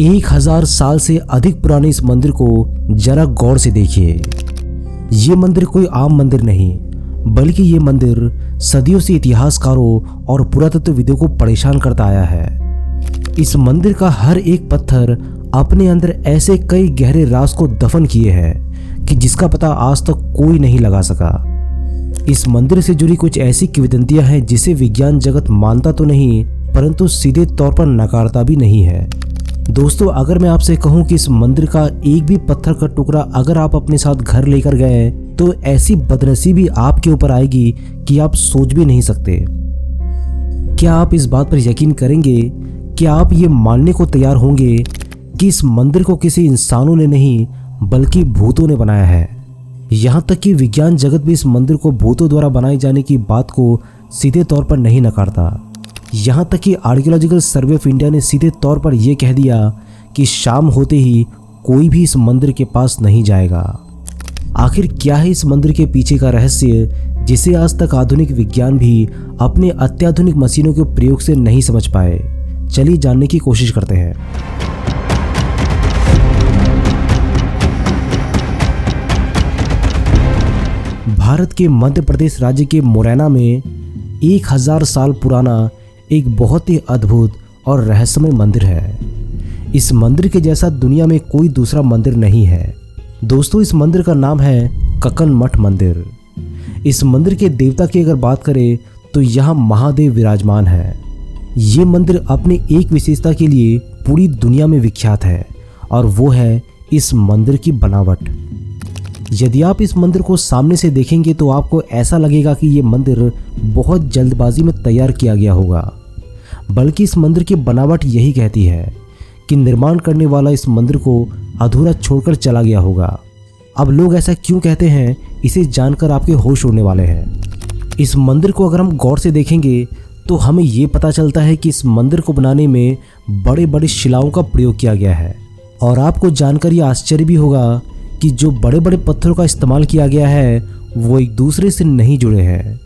1000 साल से अधिक पुराने इस मंदिर को जरा गौर से देखिए। ये मंदिर कोई आम मंदिर नहीं, बल्कि ये मंदिर सदियों से इतिहासकारों और पुरातत्वविदों को परेशान करता आया है। इस मंदिर का हर एक पत्थर अपने अंदर ऐसे कई गहरे राज को दफन किए हैं कि जिसका पता आज तक कोई नहीं लगा सका। इस मंदिर से जुड़ी कुछ ऐसी किंवदंतियां हैं जिसे विज्ञान जगत मानता तो नहीं, परंतु सीधे तौर पर नकारता भी नहीं है। दोस्तों, अगर मैं आपसे कहूं कि इस मंदिर का एक भी पत्थर का टुकड़ा अगर आप अपने साथ घर लेकर गए तो ऐसी बदनसीबी आपके ऊपर आएगी कि आप सोच भी नहीं सकते। क्या आप इस बात पर यकीन करेंगे? क्या आप ये मानने को तैयार होंगे कि इस मंदिर को किसी इंसानों ने नहीं बल्कि भूतों ने बनाया है? यहाँ तक कि विज्ञान जगत भी इस मंदिर को भूतों द्वारा बनाए जाने की बात को सीधे तौर पर नहीं नकारता। यहाँ तक कि आर्कियोलॉजिकल सर्वे ऑफ इंडिया ने सीधे तौर पर यह कह दिया कि शाम होते ही कोई भी इस मंदिर के पास नहीं जाएगा। आखिर क्या है इस मंदिर के पीछे का रहस्य, जिसे आज तक आधुनिक विज्ञान भी अपने अत्याधुनिक मशीनों के प्रयोग से नहीं समझ पाए? चलिए जानने की कोशिश करते हैं। भारत के मध्य प्रदेश राज्य के मुरैना में 1000 साल पुराना एक बहुत ही अद्भुत और रहस्यमय मंदिर है। इस मंदिर के जैसा दुनिया में कोई दूसरा मंदिर नहीं है। दोस्तों, इस मंदिर का नाम है ककन मठ मंदिर। इस मंदिर के देवता की अगर बात करें तो यहाँ महादेव विराजमान है। ये मंदिर अपनी एक विशेषता के लिए पूरी दुनिया में विख्यात है और वो है इस मंदिर की बनावट। यदि आप इस मंदिर को सामने से देखेंगे तो आपको ऐसा लगेगा कि ये मंदिर बहुत जल्दबाजी में तैयार किया गया होगा, बल्कि इस मंदिर की बनावट यही कहती है कि निर्माण करने वाला इस मंदिर को अधूरा छोड़कर चला गया होगा। अब लोग ऐसा क्यों कहते हैं, इसे जानकर आपके होश उड़ने वाले हैं। इस मंदिर को अगर हम गौर से देखेंगे तो हमें ये पता चलता है कि इस मंदिर को बनाने में बड़े बड़े शिलाओं का प्रयोग किया गया है। और आपको जानकर यह आश्चर्य भी होगा कि जो बड़े बड़े पत्थरों का इस्तेमाल किया गया है वो एक दूसरे से नहीं जुड़े हैं,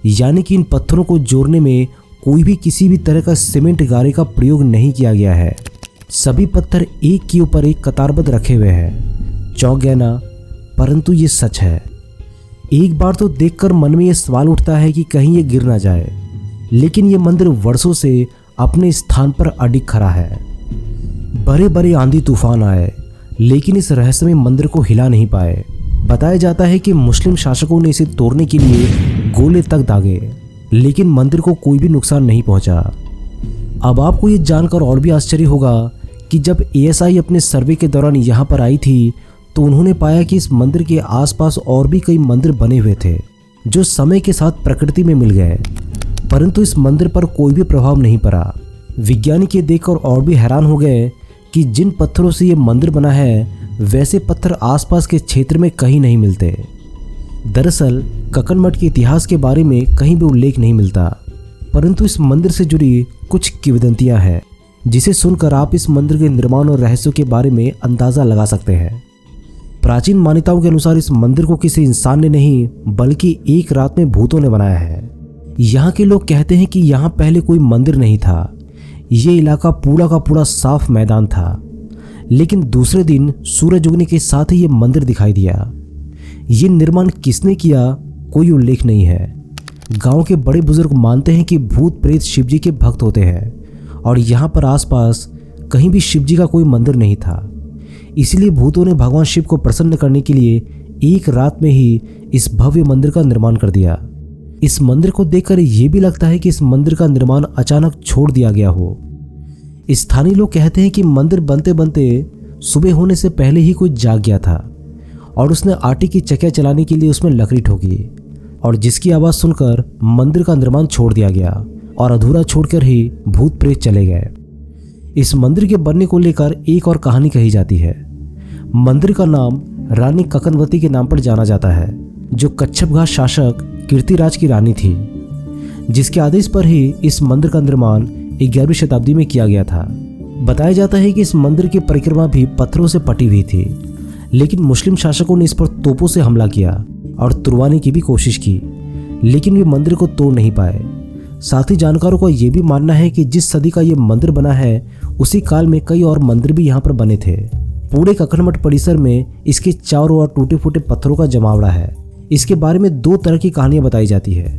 यानी कि इन पत्थरों को जोड़ने में कोई भी किसी भी तरह का सीमेंट गारे का प्रयोग नहीं किया गया है। सभी पत्थर एक के ऊपर एक कतारबद्ध रखे हुए हैं। चौंक गए ना? परंतु ये सच है। एक बार तो देखकर मन में ये सवाल उठता है कि कहीं ये गिर ना जाए, लेकिन ये मंदिर वर्षों से अपने स्थान पर अडिग खड़ा है। बड़े बड़े आंधी तूफान आए लेकिन इस रहस्यमय मंदिर को हिला नहीं पाए। बताया जाता है कि मुस्लिम शासकों ने इसे तोड़ने के लिए गोले तक दागे, लेकिन मंदिर को कोई भी नुकसान नहीं पहुंचा। अब आपको ये जानकर और भी आश्चर्य होगा कि जब ASI अपने सर्वे के दौरान यहाँ पर आई थी तो उन्होंने पाया कि इस मंदिर के आसपास और भी कई मंदिर बने हुए थे जो समय के साथ प्रकृति में मिल गए, परंतु इस मंदिर पर कोई भी प्रभाव नहीं पड़ा। वैज्ञानिक ये देखकर और भी हैरान हो गए कि जिन पत्थरों से ये मंदिर बना है वैसे पत्थर आसपास के क्षेत्र में कहीं नहीं मिलते। दरअसल ककन मठ के इतिहास के बारे में कहीं भी उल्लेख नहीं मिलता, परंतु इस मंदिर से जुड़ी कुछ किंवदंतियां हैं जिसे सुनकर आप इस मंदिर के निर्माण और रहस्यों के बारे में अंदाजा लगा सकते हैं। प्राचीन मान्यताओं के अनुसार इस मंदिर को किसी इंसान ने नहीं बल्कि एक रात में भूतों ने बनाया है। यहाँ के लोग कहते हैं कि यहाँ पहले कोई मंदिर नहीं था। ये इलाका पूरा का पूरा साफ मैदान था, लेकिन दूसरे दिन सूरज उगने के साथ ही ये मंदिर दिखाई दिया। ये निर्माण किसने किया कोई उल्लेख नहीं है। गांव के बड़े बुजुर्ग मानते हैं कि भूत प्रेत शिवजी के भक्त होते हैं और यहाँ पर आसपास कहीं भी शिवजी का कोई मंदिर नहीं था। इसलिए भूतों ने भगवान शिव को प्रसन्न करने के लिए एक रात में ही इस भव्य मंदिर का निर्माण कर दिया। इस मंदिर को देखकर यह भी लगता है कि इस मंदिर का निर्माण अचानक छोड़ दिया गया हो। स्थानीय लोग कहते हैं कि मंदिर बनते बनते सुबह होने से पहले ही कोई जाग गया था और उसने आटे की चक्कियां चलाने के लिए उसमें लकड़ी ठोकी और जिसकी आवाज़ सुनकर मंदिर का निर्माण छोड़ दिया गया और अधूरा छोड़कर ही भूत प्रेत चले गए। इस मंदिर के बनने को लेकर एक और कहानी कही जाती है। मंदिर का नाम रानी ककनवती के नाम पर जाना जाता है, जो कच्छप घाट शासक कीर्तिराज की रानी थी, जिसके आदेश पर ही इस मंदिर का निर्माण 11वीं शताब्दी में किया गया था। बताया जाता है कि इस मंदिर की परिक्रमा भी पत्थरों से पटी हुई थी, लेकिन मुस्लिम शासकों ने इस पर तोपों से हमला किया और तुड़वाने की भी कोशिश की, लेकिन वे मंदिर को तोड़ नहीं पाए। साथ ही जानकारों का ये भी मानना है कि जिस सदी का ये मंदिर बना है उसी काल में कई और मंदिर भी यहाँ पर बने थे। पूरे कक्कड़ मठ परिसर में इसके चारों ओर टूटे फूटे पत्थरों का जमावड़ा है। इसके बारे में दो तरह की कहानियां बताई जाती है।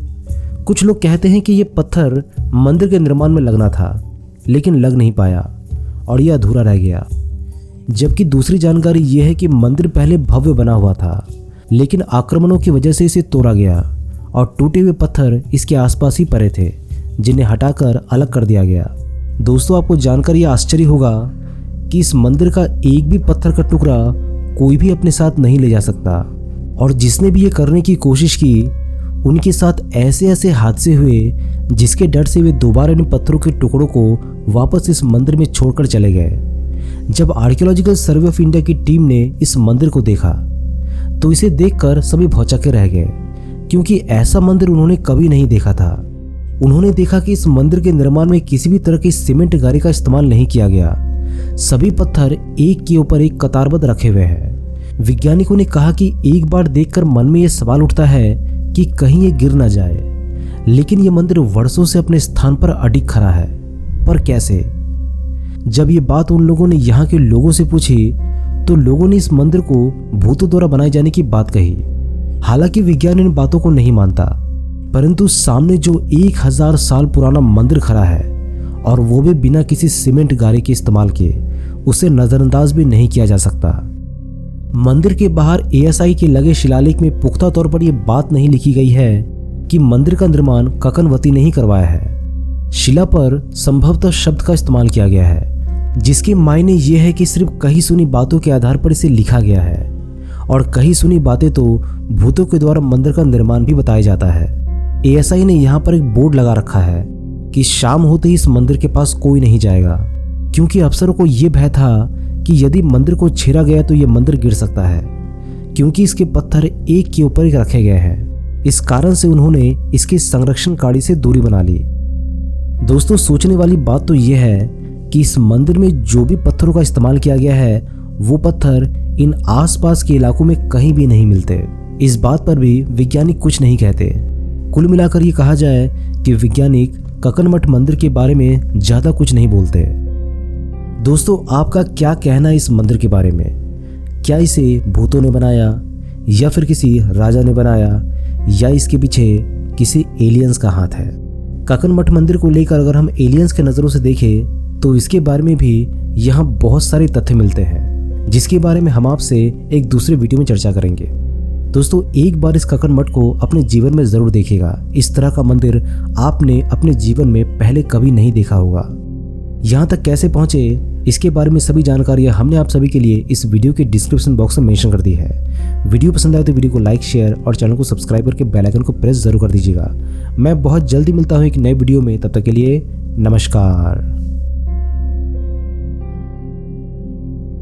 कुछ लोग कहते हैं कि ये पत्थर मंदिर के निर्माण में लगना था, लेकिन लग नहीं पाया और यह अधूरा रह गया। जबकि दूसरी जानकारी यह है कि मंदिर पहले भव्य बना हुआ था, लेकिन आक्रमणों की वजह से इसे तोड़ा गया और टूटे हुए पत्थर इसके आसपास ही पड़े थे, जिन्हें हटाकर अलग कर दिया गया। दोस्तों, आपको जानकर यह आश्चर्य होगा कि इस मंदिर का एक भी पत्थर का टुकड़ा कोई भी अपने साथ नहीं ले जा सकता, और जिसने भी ये करने की कोशिश की उनके साथ ऐसे ऐसे हादसे हुए जिसके डर से वे दोबारा इन पत्थरों के टुकड़ों को वापस इस मंदिर में छोड़कर चले गए। जब आर्कियोलॉजिकल सर्वे ऑफ इंडिया की टीम ने इस मंदिर को देखा तो इसे देखकर सभी भौचक्के रह गए, क्योंकि ऐसा मंदिर उन्होंने कभी नहीं देखा था। उन्होंने देखा कि इस मंदिर के निर्माण में किसी भी तरह की सीमेंट गारे का इस्तेमाल नहीं किया गया। सभी पत्थर एक के ऊपर एक कतारबद्ध रखे हुए हैं। वैज्ञानिकों ने कहा कि एक बार देखकर मन में यह सवाल उठता है कि कहीं ये गिर ना जाए, लेकिन यह मंदिर वर्षों से अपने स्थान पर अडिग खड़ा है। पर कैसे? जब ये बात उन लोगों ने यहाँ के लोगों से पूछी तो लोगों ने इस मंदिर को भूतों द्वारा बनाए जाने की बात कही। हालांकि विज्ञान इन बातों को नहीं मानता, परंतु सामने जो 1000 साल पुराना मंदिर खड़ा है और वो भी बिना किसी सीमेंट गारे के इस्तेमाल किए, उसे नजरअंदाज भी नहीं किया जा सकता। मंदिर के बाहर ASI के लगे शिलालेख में पुख्ता तौर पर यह बात नहीं लिखी गई है कि मंदिर का निर्माण ककनवती ने ही करवाया है। शिला पर संभवतः शब्द का इस्तेमाल किया गया है, जिसके मायने ये है कि सिर्फ कही सुनी बातों के आधार पर इसे लिखा गया है, और कही सुनी बातें तो भूतों के द्वारा मंदिर का निर्माण भी बताया जाता है। ASI ने यहाँ पर एक बोर्ड लगा रखा है कि शाम होते ही इस मंदिर के पास कोई नहीं जाएगा, क्योंकि अफसरों को यह भय था कि यदि मंदिर को छेड़ा गया तो यह मंदिर गिर सकता है, क्योंकि इसके पत्थर एक के ऊपर एक रखे गए हैं। इस कारण से उन्होंने इसके संरक्षण काड़ी से दूरी बना ली। दोस्तों, सोचने वाली बात तो यह है कि इस मंदिर में जो भी पत्थरों का इस्तेमाल किया गया है वो पत्थर इन आसपास के इलाकों में कहीं भी नहीं मिलते। इस बात पर भी वैज्ञानिक कुछ नहीं कहते। कुल मिलाकर ये कहा जाए कि वैज्ञानिक कक्कड़ मठ मंदिर के बारे में ज्यादा कुछ नहीं बोलते। दोस्तों, आपका क्या कहना है इस मंदिर के बारे में? क्या इसे भूतों ने बनाया या फिर किसी राजा ने बनाया, या इसके पीछे किसी एलियंस का हाथ है? कक्कड़ मठ मंदिर को लेकर अगर हम एलियंस के नज़रों से देखें तो इसके बारे में भी यहाँ बहुत सारे तथ्य मिलते हैं, जिसके बारे में हम आपसे एक दूसरे वीडियो में चर्चा करेंगे। दोस्तों, एक बार इस कक्कड़ मठ को अपने जीवन में ज़रूर देखिएगा। इस तरह का मंदिर आपने अपने जीवन में पहले कभी नहीं देखा होगा। यहाँ तक कैसे पहुँचे, इसके बारे में सभी जानकारियाँ हमने आप सभी के लिए इस वीडियो के डिस्क्रिप्शन बॉक्स में मेंशन कर दी है। वीडियो पसंद आए तो वीडियो को लाइक, शेयर और चैनल को सब्सक्राइब करके बेल आइकन को प्रेस जरूर कर दीजिएगा। मैं बहुत जल्दी मिलता हूँ एक नए वीडियो में, तब तक के लिए नमस्कार।